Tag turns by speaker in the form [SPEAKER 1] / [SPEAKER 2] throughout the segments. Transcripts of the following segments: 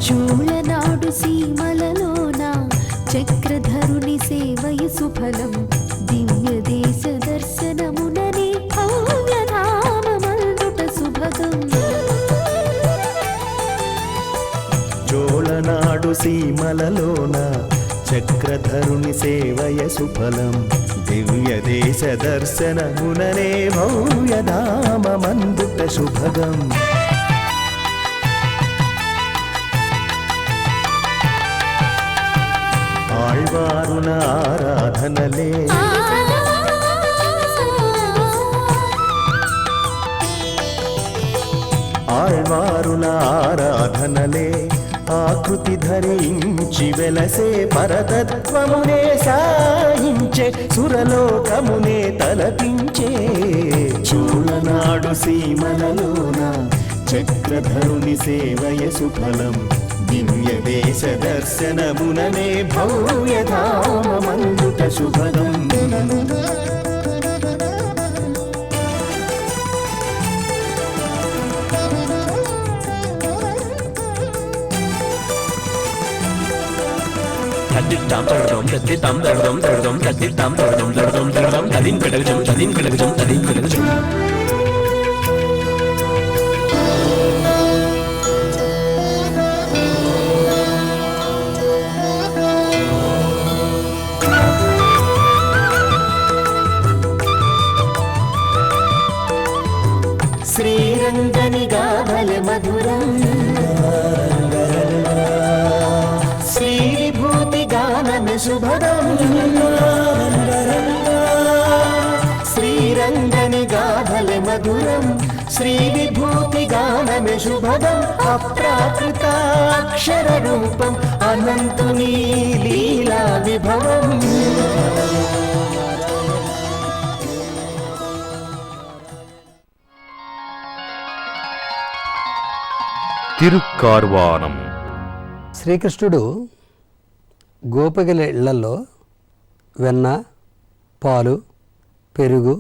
[SPEAKER 1] చూళనాడు సీమలలోన చక్రధరుని సేవయ సుఫలం దివ్య దేశ దర్శనమునని భవ్యనామమందుట సుభగం.
[SPEAKER 2] చోళనాడు సీమలలోన చక్రధరుని సేవయ సుఫలం దివ్య దేశ దర్శనముననే భవ్యనామమందుట శుభగం. ఆళ్వారుల ఆరాధనలే ఆళ్వారుల ఆరాధనలే ఆకృతి ధరించి వెలసే పరతత్వమునే సాయించే సురలోకమునే తలపించే. చూళనాడు సీమలలోన చక్రధరుని సేవయ సుఫలం దివ్య దేశ దర్శనముననే భవ్యధామమందుట శుభగం.
[SPEAKER 3] తద్దిత్తాం తడదం తద్దిత్తాం తడదం తడదం తద్దిత్తాం తడదం తడదం తడదం తదిం కడగజం తదిం కడగజం తదిం కడగజం.
[SPEAKER 1] శ్రీరంగని గాభల మధురం శ్రీ విభూతి గానన శుభదం. శ్రీరంగని గాభల మధురం శ్రీ విభూతి గానన శుభదం. అప్రాకృతాక్షర రూపం అనంతుని లీలా విభవం.
[SPEAKER 4] తిరుక్కార్వాణం.
[SPEAKER 5] శ్రీకృష్ణుడు గోపికల ఇళ్లలో వెన్న, పాలు, పెరుగు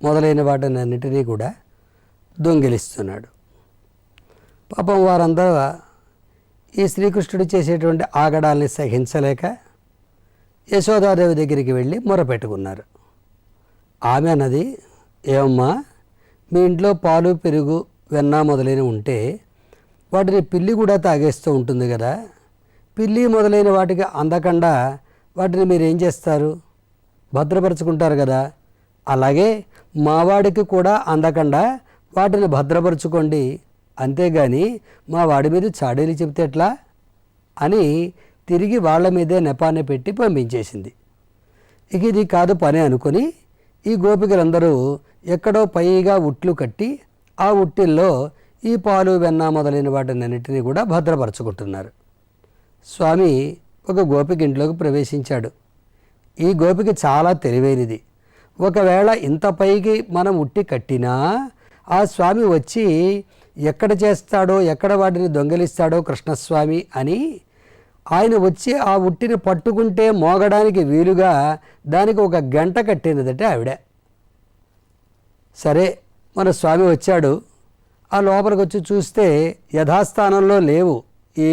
[SPEAKER 5] మొదలైన వాటినన్నిటినీ కూడా దొంగిలిస్తున్నాడు. పాపం వారందరూ ఈ శ్రీకృష్ణుడు చేసేటువంటి ఆగడాల్ని సహించలేక యశోదాదేవి దగ్గరికి వెళ్ళి మొరపెట్టుకున్నారు. ఆమె అన్నది, ఏమమ్మా, మీ ఇంట్లో పాలు, పెరుగు, వెన్న మొదలైనవి ఉంటే వాటిని పిల్లి కూడా తాగేస్తూ ఉంటుంది కదా. పిల్లి మొదలైన వాటికి అందకుండా వాటిని మీరు ఏం చేస్తారు? భద్రపరుచుకుంటారు కదా. అలాగే మావాడికి కూడా అందకుండా వాటిని భద్రపరుచుకోండి, అంతేగాని మా వాడి మీద చాడీలు చెబితే ఎట్లా అని తిరిగి వాళ్ళ మీదే నెపాన్ని పెట్టి పంపించేసింది. ఇక ఇది కాదు పని అనుకుని ఈ గోపికలందరూ ఎక్కడో పైగా ఉట్లు కట్టి ఆ ఉట్టిల్లో ఈ పాలు, వెన్న మొదలైన వాటినన్నిటినీ కూడా భద్రపరచుకుంటున్నారు. స్వామి ఒక గోపిక ఇంట్లోకి ప్రవేశించాడు. ఈ గోపిక చాలా తెలివైనది. ఒకవేళ ఇంత పైకి మనం ఉట్టి కట్టినా ఆ స్వామి వచ్చి ఎక్కడ చేస్తాడో, ఎక్కడ వాటిని దొంగలిస్తాడో కృష్ణస్వామి అని ఆయన వచ్చి ఆ ఉట్టిని పట్టుకుంటే మోగడానికి వీలుగా దానికి ఒక గంట కట్టినదట ఆవిడ. సరే, మన స్వామి వచ్చాడు. ఆ లోపలికి వచ్చి చూస్తే యథాస్థానంలో లేవు ఈ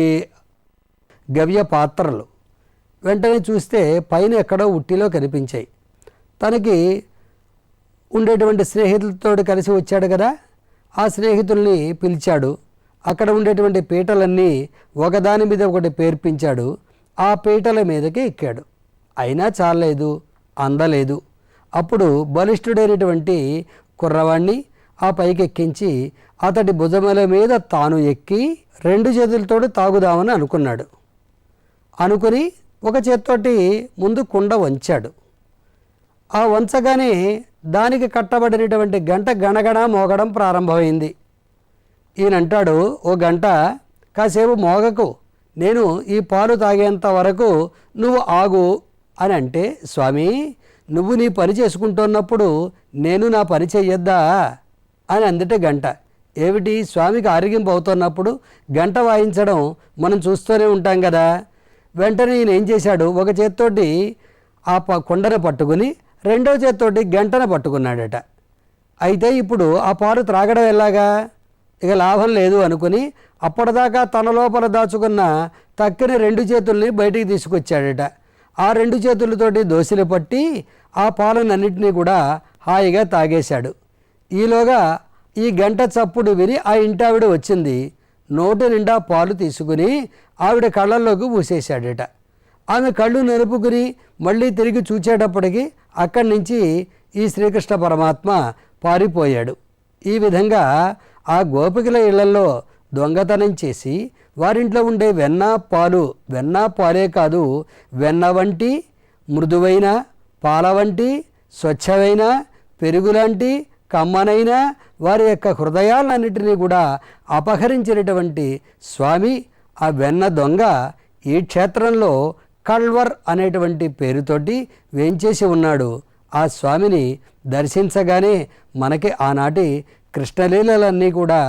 [SPEAKER 5] గవ్య పాత్రలు. వెంటనే చూస్తే పైన ఎక్కడో ఉట్టిలో కనిపించాయి. తనకి ఉండేటువంటి స్నేహితులతో కలిసి వచ్చాడు కదా, ఆ స్నేహితుల్ని పిలిచాడు. అక్కడ ఉండేటువంటి పీటలన్నీ ఒకదాని మీద ఒకటి పేర్పించాడు. ఆ పీటల మీదకి ఎక్కాడు. అయినా చాలలేదు, అందలేదు. అప్పుడు బలిష్ఠుడైనటువంటి కుర్రవాణ్ణి ఆ పైకి ఎక్కించి అతడి భుజముల మీద తాను ఎక్కి 2 చేతులతో తాగుదామని అనుకున్నాడు. అనుకుని ఒక చేత్తోటి ముందు కుండ వంచాడు. ఆ వంచగానే దానికి కట్టబడినటువంటి గంట గణగణ మోగడం ప్రారంభమైంది. ఈయనంటాడు, ఓ గంట కాసేపు మోగకు, నేను ఈ పాలు తాగేంత వరకు నువ్వు ఆగు అని అంటే, స్వామి నువ్వు నీ పని చేసుకుంటున్నప్పుడు నేను నా పని చెయ్యొద్దా అని అందుటే గంట. ఏమిటి, స్వామికి ఆరోగ్యం అవుతున్నప్పుడు గంట వాయించడం మనం చూస్తూనే ఉంటాం కదా. వెంటనే ఈయన ఏం చేశాడు, ఒక చేత్తోటి ఆ కొండను పట్టుకుని రెండో చేత్తోటి గంటను పట్టుకున్నాడట. అయితే ఇప్పుడు ఆ పాలు త్రాగడం ఎలాగా, ఇక లాభం లేదు అనుకుని అప్పటిదాకా తన లోపల దాచుకున్న తక్కిన 2 చేతుల్ని బయటికి తీసుకొచ్చాడట. ఆ 2 చేతులతోటి దోశలు పట్టి ఆ పాలనన్నింటినీ కూడా హాయిగా తాగేశాడు. ఈలోగా ఈ గంట చప్పుడు విని ఆ ఇంటావిడ వచ్చింది. నోటి నిండా పాలు తీసుకుని ఆవిడ కళ్ళల్లోకి ఊసేశాడట. ఆమె కళ్ళు నెరుపుకుని మళ్ళీ తిరిగి చూచేటప్పటికి అక్కడి నుంచి ఈ శ్రీకృష్ణ పరమాత్మ పారిపోయాడు. ఈ విధంగా ఆ గోపికల ఇళ్లలో దొంగతనం చేసి వారింట్లో ఉండే వెన్న పాలే కాదు, వెన్న వంటి మృదువైన, పాల వంటి స్వచ్ఛమైన, పెరుగులాంటి కమ్మనైన వారి యొక్క హృదయాలన్నిటినీ కూడా అపహరించినటువంటి స్వామి ఆ వెన్న దొంగ ఈ క్షేత్రంలో కల్వర్ అనేటువంటి పేరుతోటి వేంచేసి ఉన్నాడు. ఆ స్వామిని దర్శించగానే మనకి ఆనాటి కృష్ణలీలలన్నీ కూడా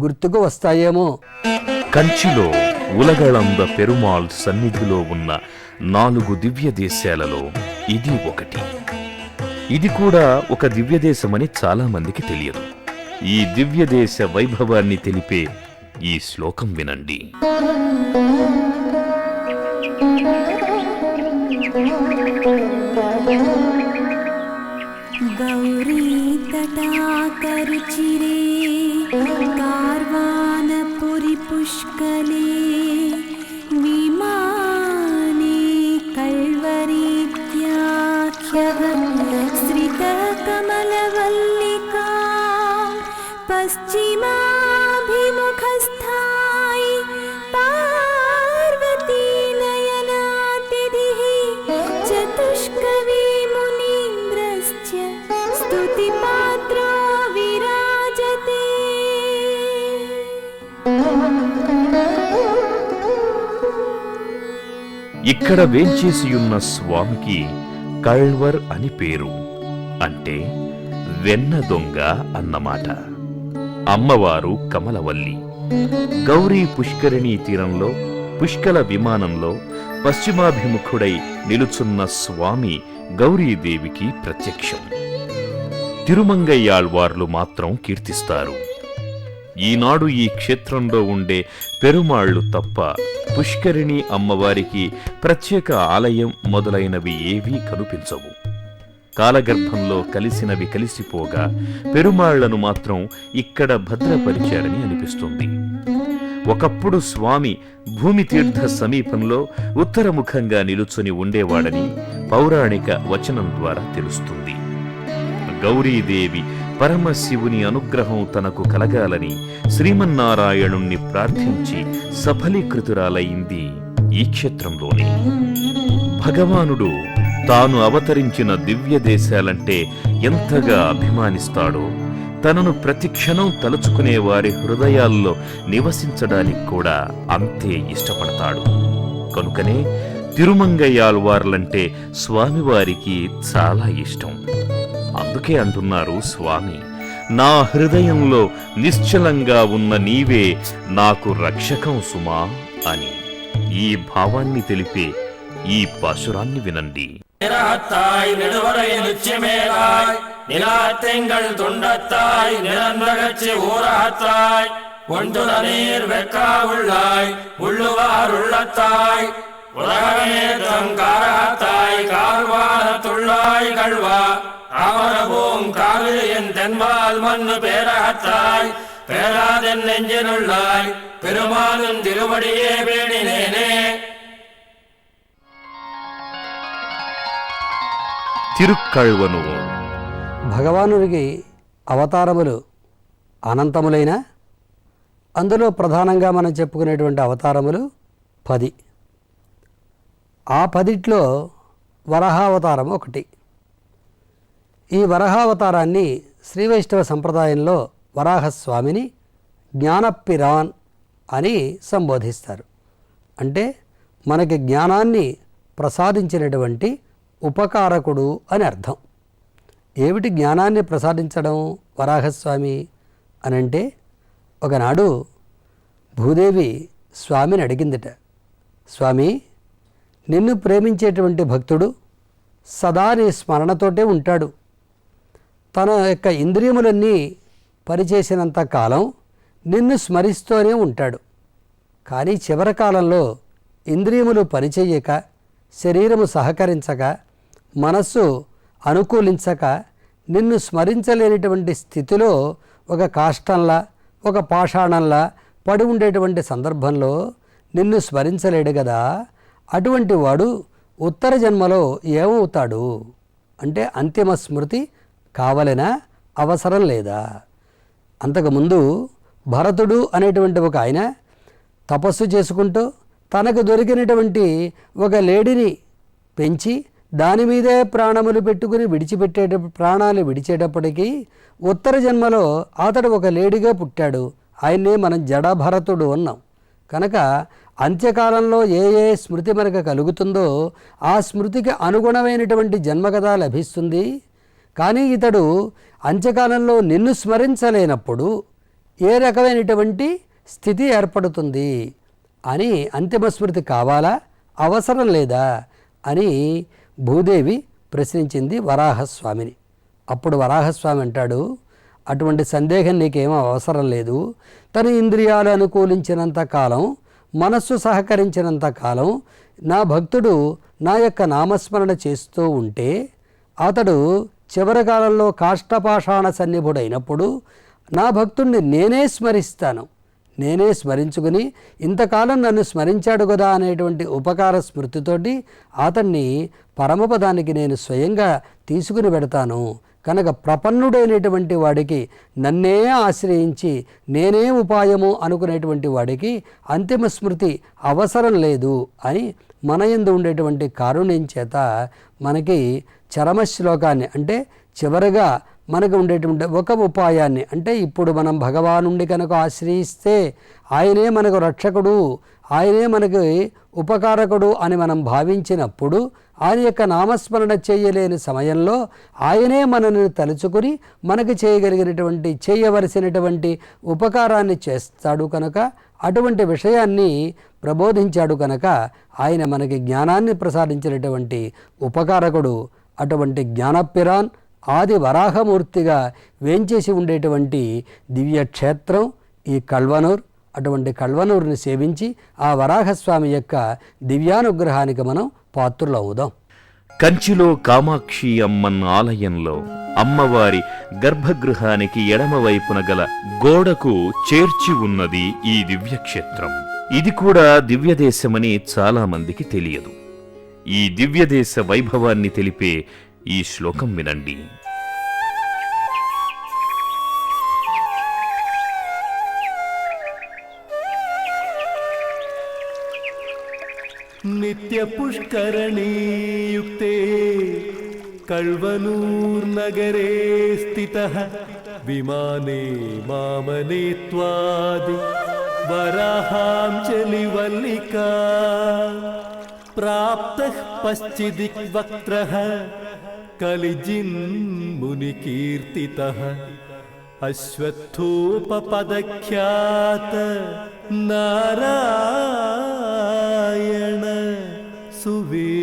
[SPEAKER 5] గుర్తుకు వస్తాయేమో.
[SPEAKER 4] కంచిలో ఉలగళంద పెరుమాళ్ సన్నిధిలో ఉన్న 4 దివ్య దేశాలలో ఇది ఒకటి. ఇది కూడా ఒక దివ్యదేశమని చాలా మందికి తెలియదు. ఈ దివ్యదేశ వైభవాన్ని తెలిపే ఈ శ్లోకం వినండి.
[SPEAKER 6] गौरी तटाकरुचिरे कार्वानपुरि पुष्कले विमाने कल्वरीत्याख्यः श्रितकमलवल्लिका पश्चिमाभिमुखस्थायि पार्वती नयनातिथिः चतुष्कवी స్తుతిపాత్రో విరాజతే.
[SPEAKER 4] ఇక్కడ వేంచేసియున్న స్వామికి కల్వర్ అని పేరు. అంటే వెన్న దొంగ అన్నమాట. అమ్మవారు కమలవల్లి. గౌరీ పుష్కరిణీ తీరంలో పుష్కల విమానంలో పశ్చిమాభిముఖుడై నిలుచున్న స్వామి గౌరీదేవికి ప్రత్యక్షం. తిరుమంగయ్యాళ్వార్లు మాత్రం కీర్తిస్తారు. ఈనాడు ఈ క్షేత్రంలో ఉండే పెరుమాళ్లు తప్ప పుష్కరిణి అమ్మవారికి ప్రత్యేక ఆలయం మొదలైనవి ఏవీ కనిపించవు. కాలగర్భంలో కలిసినవి కలిసిపోగా పెరుమాళ్లను మాత్రం ఇక్కడ భద్రపరిచారని అనిపిస్తుంది. ఒకప్పుడు స్వామి భూమి తీర్థ సమీపంలో ఉత్తరముఖంగా నిలుచుని ఉండేవాడని పౌరాణిక వచనం ద్వారా తెలుస్తుంది. గౌరీదేవి పరమశివుని అనుగ్రహం తనకు కలగాలని శ్రీమన్నారాయణుణ్ణి ప్రార్థించి సఫలీకృతురాలైంది ఈ క్షేత్రంలోనే. భగవానుడు తాను అవతరించిన దివ్య దేశాలంటే ఎంతగా అభిమానిస్తాడో తనను ప్రతిక్షణం తలుచుకునే వారి హృదయాల్లో నివసించడానికి కూడా అంతే ఇష్టపడతాడు. కనుకనే తిరుమంగయ్యాళ్వార్లంటే స్వామివారికి చాలా ఇష్టం. అందుకే అంటున్నారు స్వామి, నా హృదయంలో నిశ్చలంగా ఉన్న నీవే నాకు రక్షకం సుమా అని. ఈ భావాన్ని తెలిపే ఈ పాశురాన్ని వినండి.
[SPEAKER 3] நிறத்தாய் நெடுவரை நிச்சயமேலாய் நிலாத்தெங்கள் துண்டத்தாய் நிரந்தகச்சி ஊரகத்தாய் ஒன்றுல நீர் வெக்கா உள்ளாய் உள்ளுவார் உள்ளத்தாய் உலகமே தம் காரகத்தாய் கார்வான துள்ளாய் கழ்வா அவரபூம் காவிரியின் தென்பால் மண்ணு பேரகத்தாய் பேராதென் நெஞ்சினுள்ளாய் பெருமானும் திருவடியே பேணினேனே.
[SPEAKER 4] తిరుక్కళ్వనూర్.
[SPEAKER 5] భగవానుడికి అవతారములు అనంతములైన అందులో ప్రధానంగా మనం చెప్పుకునేటువంటి అవతారములు 10. ఆ 10లో వరాహావతారం ఒకటి. ఈ వరాహావతారాన్ని శ్రీ వైష్ణవ సంప్రదాయంలో వరాహస్వామిని జ్ఞానపిరాన్ అని సంబోధిస్తారు. అంటే మనకి జ్ఞానాన్ని ప్రసాదించినటువంటి ఉపకారకుడు అని అర్థం. ఏమిటి జ్ఞానాన్ని ప్రసాదించడం వరాహస్వామి అనంటే, ఒకనాడు భూదేవి స్వామిని అడిగిందట, స్వామి, నిన్ను ప్రేమించేటువంటి భక్తుడు సదా నీ స్మరణతోటే ఉంటాడు. తన యొక్క ఇంద్రియములన్నీ పనిచేసినంత కాలం నిన్ను స్మరిస్తూనే ఉంటాడు. కానీ చివరి కాలంలో ఇంద్రియములు పనిచేయక, శరీరము సహకరించక, మనస్సు అనుకూలించక నిన్ను స్మరించలేనిటువంటి స్థితిలో ఒక కాష్టంలా, ఒక పాషాణంలా పడి ఉండేటువంటి సందర్భంలో నిన్ను స్మరించలేడు కదా, అటువంటి వాడు ఉత్తర జన్మలో ఏమవుతాడు అంటే అంతిమ స్మృతి కావలెనా, అవసరం లేదా? అంతకుముందు భరతుడు అనేటువంటి ఒక ఆయన తపస్సు చేసుకుంటూ తనకు దొరికినటువంటి ఒక లేడిని పెంచి దాని మీదే ప్రాణములు పెట్టుకుని ప్రాణాలు విడిచేటప్పటికీ ఉత్తర జన్మలో అతడు ఒక లేడిగా పుట్టాడు. ఆయన్నే మనం జడభరతుడు అన్నాం. కనుక అంత్యకాలంలో ఏ ఏ స్మృతి మనకు కలుగుతుందో ఆ స్మృతికి అనుగుణమైనటువంటి జన్మ కదా లభిస్తుంది. కానీ ఇతడు అంత్యకాలంలో నిన్ను స్మరించలేనప్పుడు ఏ రకమైనటువంటి స్థితి ఏర్పడుతుంది అని అంతిమ స్మృతి కావాలా, అవసరం లేదా అని భూదేవి ప్రశ్నించింది వరాహస్వామిని. అప్పుడు వరాహస్వామి అంటాడు, అటువంటి సందేహం నీకేమో అవసరం లేదు. తన ఇంద్రియాలు అనుకూలించినంత కాలం, మనస్సు సహకరించినంత కాలం నా భక్తుడు నా యొక్క నామస్మరణ చేస్తూ ఉంటే అతడు చివరి కాలంలో కాష్టపాషాణ సన్నిభుడైనప్పుడు నా భక్తుడిని నేనే స్మరిస్తాను. నేనే స్మరించుకుని ఇంతకాలం నన్ను స్మరించాడు కదా అనేటువంటి ఉపకార స్మృతితోటి అతన్ని పరమపదానికి నేను స్వయంగా తీసుకుని పెడతాను. కనుక ప్రపన్నుడైనటువంటి వాడికి, నన్నే ఆశ్రయించి నేనే ఉపాయము అనుకునేటువంటి వాడికి అంతిమ స్మృతి అవసరం లేదు అని మన యందు ఉండేటువంటి కారుణ్యం చేత మనకి చరమశ్లోకాన్ని అంటే చివరగా మనకు ఉండేటువంటి ఒక ఉపాయాన్ని, అంటే ఇప్పుడు మనం భగవానుండి కనుక ఆశ్రయిస్తే ఆయనే మనకు రక్షకుడు, ఆయనే మనకి ఉపకారకుడు అని మనం భావించినప్పుడు ఆయన యొక్క నామస్మరణ చేయలేని సమయంలో ఆయనే మనల్ని తలుచుకుని మనకు చేయవలసినటువంటి ఉపకారాన్ని చేస్తాడు. కనుక అటువంటి విషయాన్ని ప్రబోధించాడు. కనుక ఆయన మనకి జ్ఞానాన్ని ప్రసాదించినటువంటి ఉపకారకుడు. అటువంటి జ్ఞానపిరాన్ ఆది వరాహమూర్తిగా వేంచేసి ఉండేటువంటి దివ్యక్షేత్రం ఈ కల్వనూర్. అటువంటి కల్వనూరుని సేవించి ఆ వరాహస్వామి యొక్క దివ్యానుగ్రహానికి మనం పాత్రులవుదాం.
[SPEAKER 4] కంచిలో కామాక్షి అమ్మన్ ఆలయంలో అమ్మవారి గర్భగృహానికి ఎడమవైపున గల గోడకు చేర్చి ఉన్నది ఈ దివ్యక్షేత్రం. ఇది కూడా దివ్యదేశమని చాలా మందికి తెలియదు. ఈ దివ్యదేశ వైభవాన్ని తెలిపే ఈ శ్లోకం వినండి.
[SPEAKER 2] नित्यपुष्करणीयुक्ते कल्वनूर्नगरे स्थितः विमाने मामनेत्वादि वराहाञ्जलिवल्लिका प्राप्तः पश्चिदिक्वक्त्रः कलिजिन्मुनिकीर्तितः अश्वत्थोपपदख्यात नारायण सुवीक्षितः।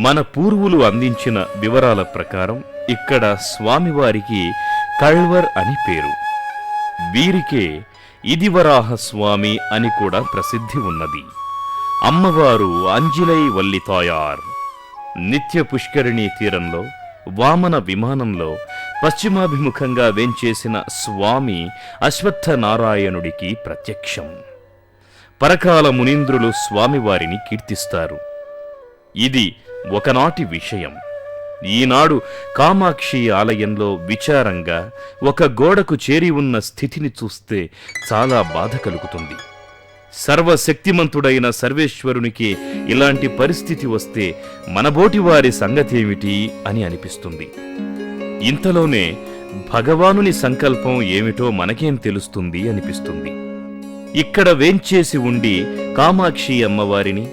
[SPEAKER 4] మన పూర్వులు అందించిన వివరాల ప్రకారం ఇక్కడ స్వామివారికి కళ్వర్ అని పేరు. వీరికే ఇదివరాహ స్వామి అని కూడా ప్రసిద్ధి ఉన్నది. అమ్మవారు అంజిలై వల్లితాయార్. నిత్య పుష్కరిణీ తీరంలో వామన విమానంలో పశ్చిమాభిముఖంగా వేంచేసిన స్వామి అశ్వత్థ నారాయణుడికి ప్రత్యక్షం. పరకాల మునీంద్రులు స్వామివారిని కీర్తిస్తారు. ఇది ఒకనాటి విషయం. ఈనాడు కామాక్షి ఆలయంలో విచారంగా ఒక గోడకు చేరి ఉన్న స్థితిని చూస్తే చాలా బాధ కలుగుతుంది. సర్వశక్తిమంతుడైన సర్వేశ్వరునికి ఇలాంటి పరిస్థితి వస్తే మనబోటి వారి సంగతేమిటి అని అనిపిస్తుంది. ఇంతలోనే భగవానుని సంకల్పం ఏమిటో మనకేం తెలుస్తుంది అనిపిస్తుంది. ఇక్కడ వేంచేసి ఉండి కామాక్షి అమ్మవారిని,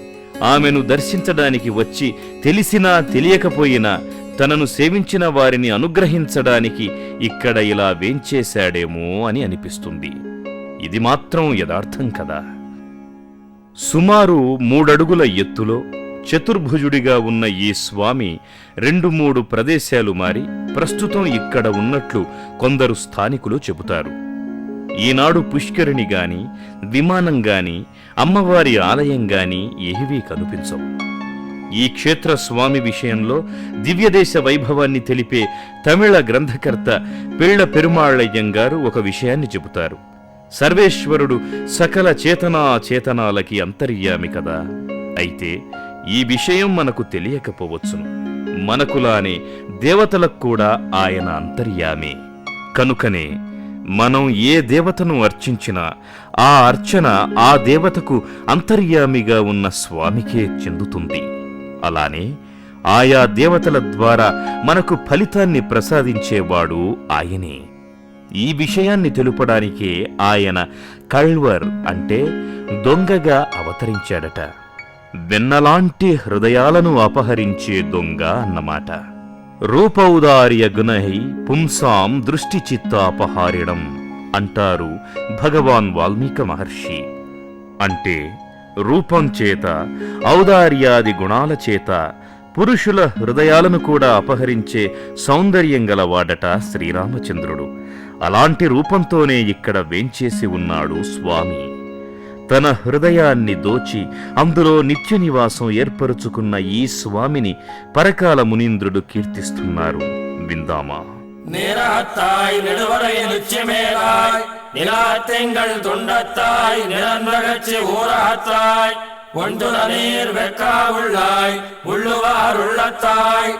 [SPEAKER 4] ఆమెను దర్శించడానికి వచ్చి తెలిసినా తెలియకపోయినా తనను సేవించిన వారిని అనుగ్రహించడానికి ఇక్కడ ఇలా వేంచేశాడేమో అని అనిపిస్తుంది. ఇది మాత్రం యథార్థం కదా. సుమారు 3 అడుగుల ఎత్తులో చతుర్భుజుడిగా ఉన్న ఈ స్వామి 2-3 ప్రదేశాలు మారి ప్రస్తుతం ఇక్కడ ఉన్నట్లు కొందరు స్థానికులు చెబుతారు. ఈనాడు పుష్కరిణి గాని, విమానం గాని, అమ్మవారి ఆలయం గాని ఏవీ కనిపించవు. ఈ క్షేత్ర స్వామి విషయంలో దివ్యదేశ వైభవాన్ని తెలిపే తమిళ గ్రంథకర్త పిళ్ళ పెరుమాళయ్యంగారు ఒక విషయాన్ని చెబుతారు. సర్వేశ్వరుడు సకల చేతనాచేతనాలకి అంతర్యామి కదా. అయితే ఈ విషయం మనకు తెలియకపోవచ్చును. మనకులానే దేవతలకు కూడా ఆయన అంతర్యామే. కనుకనే మనం ఏ దేవతను అర్చించినా ఆ అర్చన ఆ దేవతకు అంతర్యామిగా ఉన్న స్వామికే చెందుతుంది. అలానే ఆయా దేవతల ద్వారా మనకు ఫలితాన్ని ప్రసాదించేవాడు ఆయనే. ఈ విషయాన్ని తెలుపడానికే ఆయన కళ్వర్ అంటే దొంగగా అవతరించాడట. వెన్నలాంటి హృదయాలను అపహరించే దొంగ అన్నమాట. రూపౌదార్య గుణై పుంసాం దృష్టి చిత్తాపహారిణం అంటారు భగవాన్ వాల్మీకి మహర్షి. అంటే రూపం చేత, ఔదార్యాది గుణాల చేత పురుషుల హృదయాలను కూడా అపహరించే సౌందర్యం గలవాడట శ్రీరామచంద్రుడు. అలాంటి రూపంతోనే ఇక్కడ వేంచేసి ఉన్నాడు స్వామి. తన హృదయాన్ని దోచి అందులో నిత్య నివాసం ఏర్పరుచుకున్న ఈ స్వామిని పరకాల మునీంద్రుడు కీర్తిస్తున్నారు. విందామా.
[SPEAKER 7] நிறத்தாய் நெடுவரை நிச்சயமேலாய் நிலாத்தெங்கள் துண்டத்தாய் நிறந்தகச்சி ஊரகத்தாய் ஒன்றுல நீர் வெக்கா உள்ளாய் உள்ளுவார் உள்ளத்தாய்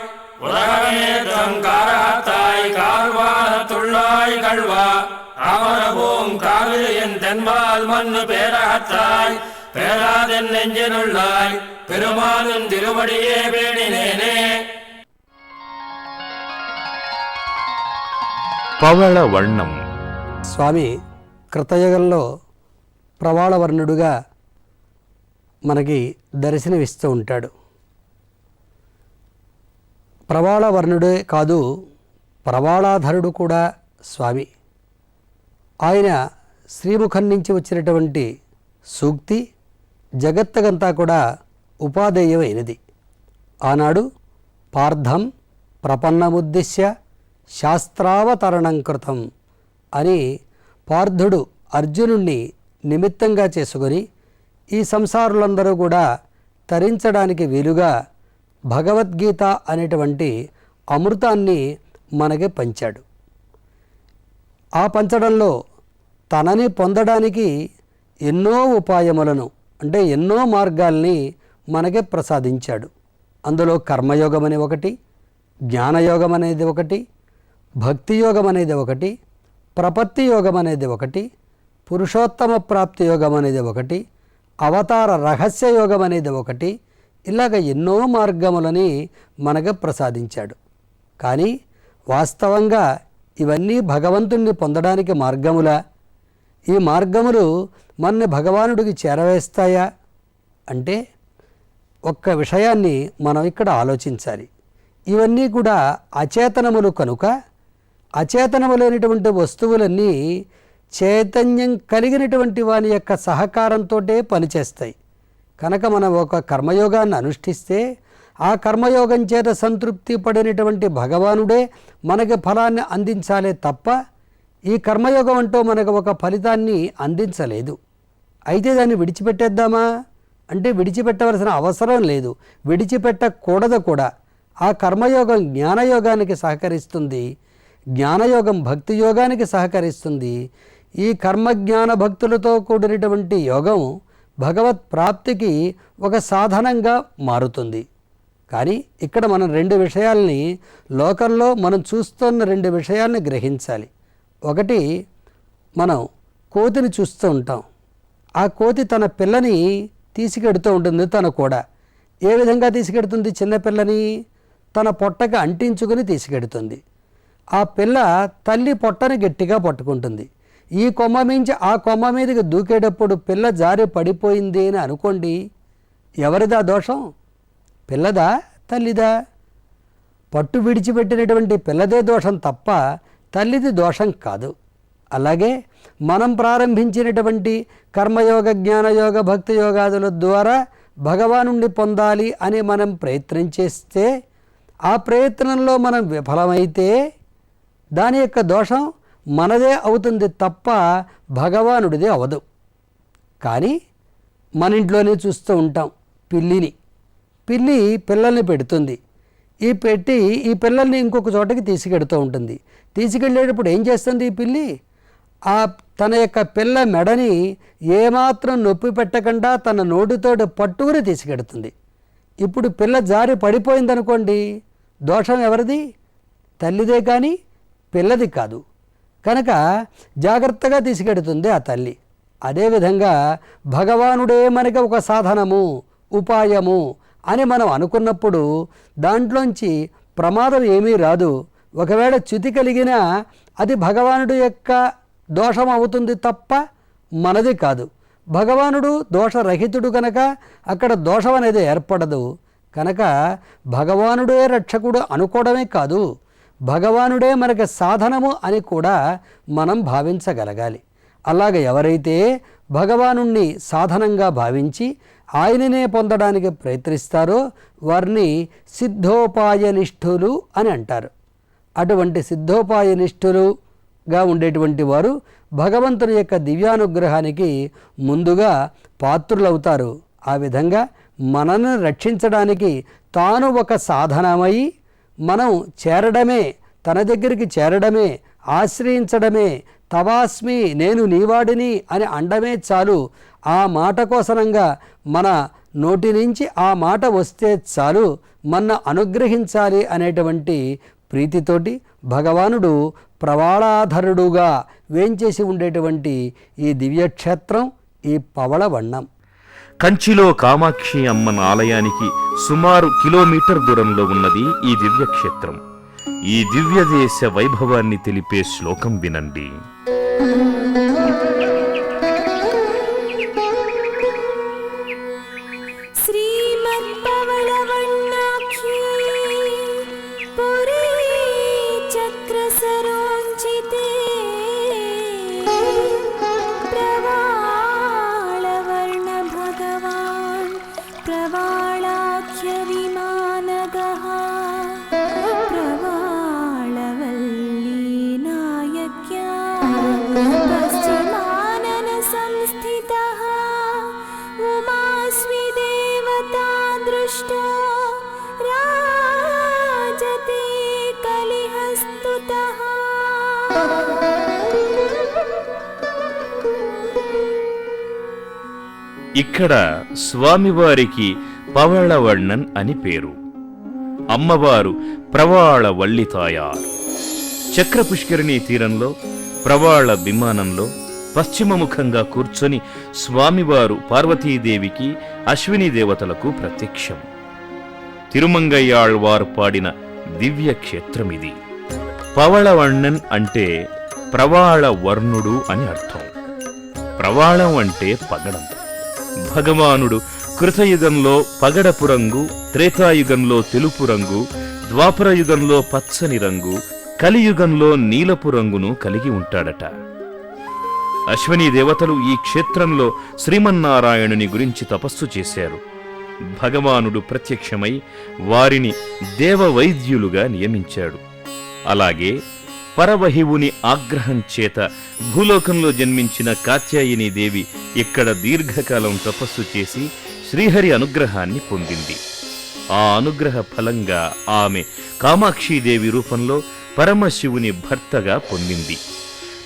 [SPEAKER 7] உலகமே தம் காரகத்தாய் கால்வானத்துள்ளாய் கழ்வா அவரபூம் காவிரியின் தென்பால் மண்ணு பேரகத்தாய் பேராதென் நெஞ்சினுள்ளாய் பெருமானின் திருவடியே பேணினேனே.
[SPEAKER 4] పవళ వర్ణం.
[SPEAKER 5] స్వామి కృతయుగంలో ప్రవాళవర్ణుడుగా మనకి దర్శనమిస్తూ ఉంటాడు. ప్రవాళవర్ణుడే కాదు, ప్రవాళాధరుడు కూడా స్వామి. ఆయన శ్రీముఖం నుంచి వచ్చినటువంటి సూక్తి జగత్తుకంతా కూడా ఉపాధేయమైనది. ఆనాడు పార్థం ప్రపన్నముద్దిశ్య శాస్త్రావతరణం కృతం అని పార్థుడు అర్జునుణ్ణి నిమిత్తంగా చేసుకొని ఈ సంసారులందరూ కూడా తరించడానికి వీలుగా భగవద్గీత అనేటువంటి అమృతాన్ని మనకి పంచాడు. ఆ పంచడంలో తనని పొందడానికి ఎన్నో ఉపాయములను అంటే ఎన్నో మార్గాల్ని మనకి ప్రసాదించాడు. అందులో కర్మయోగం అనే ఒకటి, జ్ఞానయోగం అనేది ఒకటి, భక్తి యోగం అనేది ఒకటి, ప్రపత్తి యోగం అనేది ఒకటి, పురుషోత్తమ ప్రాప్తి యోగం అనేది ఒకటి, అవతార రహస్య యోగం అనేది ఒకటి. ఇలాగ ఎన్నో మార్గములని మనకు ప్రసాదించాడు. కానీ వాస్తవంగా ఇవన్నీ భగవంతుణ్ణి పొందడానికి మార్గములా? ఈ మార్గములు మనని భగవానుడికి చేరవేస్తాయా అంటే ఒక్క విషయాన్ని మనం ఇక్కడ ఆలోచించాలి. ఇవన్నీ కూడా అచేతనములు కనుక అచేతనములైనటువంటి వస్తువులన్నీ చైతన్యం కలిగినటువంటి వాని యొక్క సహకారంతో పనిచేస్తాయి. కనుక మనం ఒక కర్మయోగాన్ని అనుష్ఠిస్తే ఆ కర్మయోగం చేత సంతృప్తి పడినటువంటి భగవానుడే మనకి ఫలాన్ని అందించాలే తప్ప ఈ కర్మయోగం అంటూ మనకు ఒక ఫలితాన్ని అందించలేదు. అయితే దాన్ని విడిచిపెట్టేద్దామా అంటే విడిచిపెట్టవలసిన అవసరం లేదు, విడిచిపెట్టకూడదు కూడా. ఆ కర్మయోగం జ్ఞానయోగానికి సహకరిస్తుంది, జ్ఞానయోగం భక్తి యోగానికి సహకరిస్తుంది. ఈ కర్మజ్ఞాన భక్తులతో కూడినటువంటి యోగం భగవత్ ప్రాప్తికి ఒక సాధనంగా మారుతుంది. కానీ ఇక్కడ మనం రెండు విషయాల్ని, లోకంలో మనం చూస్తున్న రెండు విషయాల్ని గ్రహించాలి. ఒకటి, మనం కోతిని చూస్తూ ఉంటాం. ఆ కోతి తన పిల్లని తీసుకెడుతూ ఉంటుంది. తన కూడా ఏ విధంగా తీసుకెడుతుంది? చిన్నపిల్లని తన పొట్టకి అంటించుకుని తీసుకెడుతుంది. ఆ పిల్ల తల్లి పొట్టని గట్టిగా పట్టుకుంటుంది. ఈ కొమ్మ మించి ఆ కొమ్మ మీదకి దూకేటప్పుడు పిల్ల జారి పడిపోయింది అని అనుకోండి, ఎవరిదా దోషం? పిల్లదా తల్లిదా? పట్టు విడిచిపెట్టినటువంటి పిల్లదే దోషం తప్ప తల్లిది దోషం కాదు. అలాగే మనం ప్రారంభించినటువంటి కర్మయోగ, జ్ఞానయోగ, భక్తి యోగాదుల ద్వారా భగవానుణ్ణి పొందాలి అని మనం ప్రయత్నం చేస్తే ఆ ప్రయత్నంలో మనం విఫలమైతే దాని యొక్క దోషం మనదే అవుతుంది తప్ప భగవానుడిదే అవదు. కానీ మన ఇంట్లోనే చూస్తూ ఉంటాం పిల్లి పిల్లల్ని పెడుతుంది. ఈ పిల్లల్ని ఇంకొక చోటకి తీసుకెడుతూ ఉంటుంది. తీసుకెళ్ళేటప్పుడు ఏం చేస్తుంది ఈ పిల్లి? తన యొక్క పిల్ల మెడని ఏమాత్రం నొప్పి పెట్టకుండా తన నోటితోటి పట్టుకుని తీసుకెడుతుంది. ఇప్పుడు పిల్ల జారి పడిపోయిందనుకోండి, దోషం ఎవరిది? తల్లిదే కానీ పిల్లది కాదు. కనుక జాగ్రత్తగా తీసుకెడుతుంది ఆ తల్లి. అదేవిధంగా భగవానుడే మనకి ఒక సాధనము, ఉపాయము అని మనం అనుకున్నప్పుడు దాంట్లోంచి ప్రమాదం ఏమీ రాదు. ఒకవేళ చ్యుతి కలిగినా అది భగవానుడి యొక్క దోషం అవుతుంది తప్ప మనది కాదు. భగవానుడు దోషరహితుడు కనుక అక్కడ దోషం అనేది ఏర్పడదు. కనుక భగవానుడే రక్షకుడు అనుకోవడమే కాదు, భగవానుడే మనకి సాధనము అని కూడా మనం భావించగలగాలి. అలాగ ఎవరైతే భగవానుణ్ణి సాధనంగా భావించి ఆయననే పొందడానికి ప్రయత్నిస్తారో వారిని సిద్ధోపాయనిష్ఠులు అని అంటారు. అటువంటి సిద్ధోపాయనిష్ఠులుగా ఉండేటువంటి వారు భగవంతుని యొక్క దివ్యానుగ్రహానికి ముందుగా పాత్రులవుతారు. ఆ విధంగా మనల్ని రక్షించడానికి తాను ఒక సాధనమై మనం చేరడమే, తన దగ్గరికి చేరడమే, ఆశ్రయించడమే, తవాస్మి నేను నీవాడిని అని అండమే చాలు. ఆ మాట కోసరంగా మన నోటి నుంచి ఆ మాట వస్తే చాలు, మన అనుగ్రహించాలి అనేటువంటి ప్రీతితోటి భగవానుడు ప్రవాళాధరుడుగా వేంచేసి ఉండేటువంటి ఈ దివ్యక్షేత్రం ఈ పవళవన్నం.
[SPEAKER 4] కంచిలో కామాక్షి అమ్మన్ ఆలయానికి సుమారు కిలోమీటర్ దూరంలో ఉన్నది ఈ దివ్యక్షేత్రం. ఈ దివ్యదేశ వైభవాన్ని తెలిపే శ్లోకం వినండి. ఇక్కడ స్వామివారికి పవళవన్నన్ అని పేరు. అమ్మవారు ప్రవాళ వల్లితాయార్. చక్ర పుష్కరిణీ తీరంలో ప్రవాళ విమానంలో పశ్చిమముఖంగా కూర్చొని స్వామివారు పార్వతీదేవికి, అశ్విని దేవతలకు ప్రత్యక్షం. తిరుమంగయ్యాళ్వారు పాడిన దివ్య క్షేత్రమిది. పవళవన్నన్ అంటే ప్రవాళ వర్ణుడు అని అర్థం. ప్రవాళం అంటే పగడం. భగవానుడు కృతయుగంలో పగడపు రంగు, త్రేతాయుగంలో తెలుపు రంగు, ద్వాపరయుగంలో పచ్చని రంగు, కలియుగంలో నీలపు రంగును కలిగి ఉంటాడట. అశ్విని దేవతలు ఈ క్షేత్రంలో శ్రీమన్నారాయణుని గురించి తపస్సు చేశారు. భగవానుడు ప్రత్యక్షమై వారిని దేవవైద్యులుగా నియమించాడు. అలాగే పరవహివుని ఆగ్రహం చేత భూలోకంలో జన్మించిన కాత్యాయని దేవి ఇక్కడ దీర్ఘకాలం తపస్సు చేసి శ్రీహరి అనుగ్రహాన్ని పొందింది. ఆ అనుగ్రహ ఫలంగా ఆమె కామాక్షీదేవి రూపంలో పరమశివుని భర్తగా పొందింది.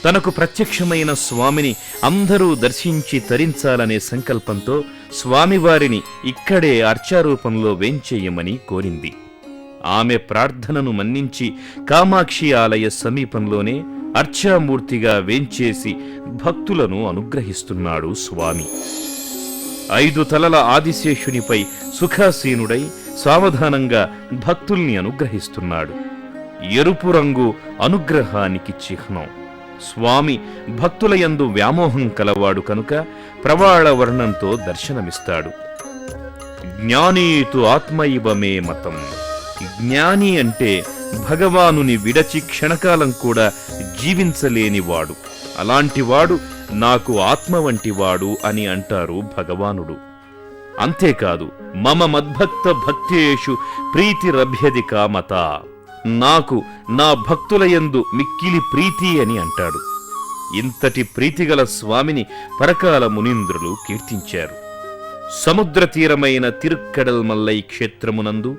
[SPEAKER 4] తనకు ప్రత్యక్షమైన స్వామిని అందరూ దర్శించి తరించాలనే సంకల్పంతో స్వామివారిని ఇక్కడే అర్చారూపంలో వేంచేయమని కోరింది. ఆమె ప్రార్థనను మన్నించి కామాక్షి ఆలయ సమీపంలోనే అర్చామూర్తిగా వేంచేసి భక్తులను అనుగ్రహిస్తున్నాడు స్వామి. 5 తలల ఆదిశేషునిపై సుఖాసీనుడై సావధానంగా భక్తుల్ని అనుగ్రహిస్తున్నాడు. ఎరుపు రంగు అనుగ్రహానికి చిహ్నం. స్వామి భక్తులయందు వ్యామోహం కలవాడు కనుక ప్రవాళ వర్ణంతో దర్శనమిస్తాడు. జ్ఞానీతు ఆత్మైవ మే మతం. జ్ఞాని అంటే భగవానుని విడచి క్షణకాలం కూడా జీవించలేనివాడు. అలాంటివాడు నాకు ఆత్మ వంటివాడు అని అంటారు భగవానుడు. అంతేకాదు, మమ మద్భక్త భక్తేషు ప్రీతిరభ్యధిక మత, నాకు నా భక్తులయందు మిక్కిలి ప్రీతి అని అంటాడు. ఇంతటి ప్రీతిగల స్వామిని పరకాల మునీంద్రులు కీర్తించారు. సముద్ర తీరమైన తిరుక్కడల్ మల్లై క్షేత్రమునందు,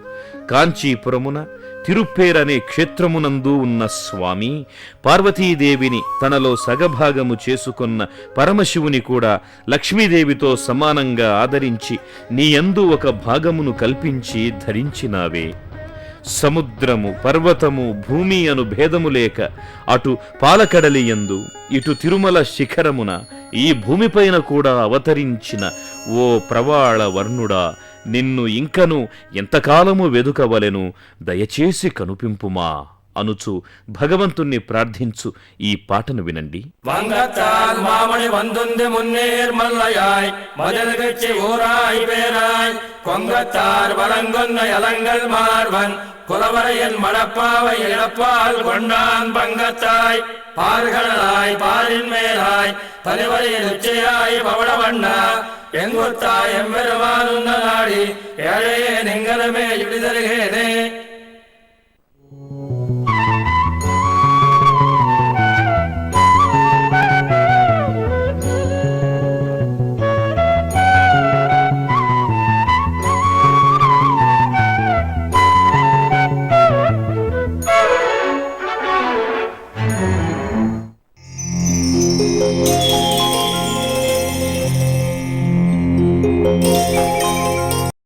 [SPEAKER 4] కాంచీపురమున తిరుప్పేరనే క్షేత్రమునందు ఉన్న స్వామి పార్వతీదేవిని తనలో సగభాగము చేసుకొన్న పరమశివుని కూడా లక్ష్మీదేవితో సమానంగా ఆదరించి నీయందు ఒక భాగమును కల్పించి ధరించినావే. సముద్రము, పర్వతము, భూమి అను భేదము లేక అటు పాలకడలియందు ఇటు తిరుమల శిఖరమున ఈ భూమిపైన కూడా అవతరించిన ఓ ప్రవాళ వర్ణుడా, నిన్ను ఇంకను ఎంతకాలము వెదుకవలెను, దయచేసి కనుపింపుమా అనుచు భగవంతుణ్ణి ప్రార్థించు ఈ పాటను వినండి.
[SPEAKER 7] வங்கத்தால் மாமணி வந்துந்து முன்னேர் மல்லையாய் மதில் கட்சி ஊராய் பேராய் கொங்கத்தார் வளங்கொன்ன அலங்கள் மார்வன் குலவரையன் மடப்பாவை இழப்பால் கொண்டான் பங்கத்தாய் பார்கடலாய் பாரின் மேலாய் பரிவரையின் உச்சையாய் பவளவண்ணா எங்குத்தாய் எம்பெருமான் உந்த நாடி ஏழையே நிங்களுமே இடி தருகேனே.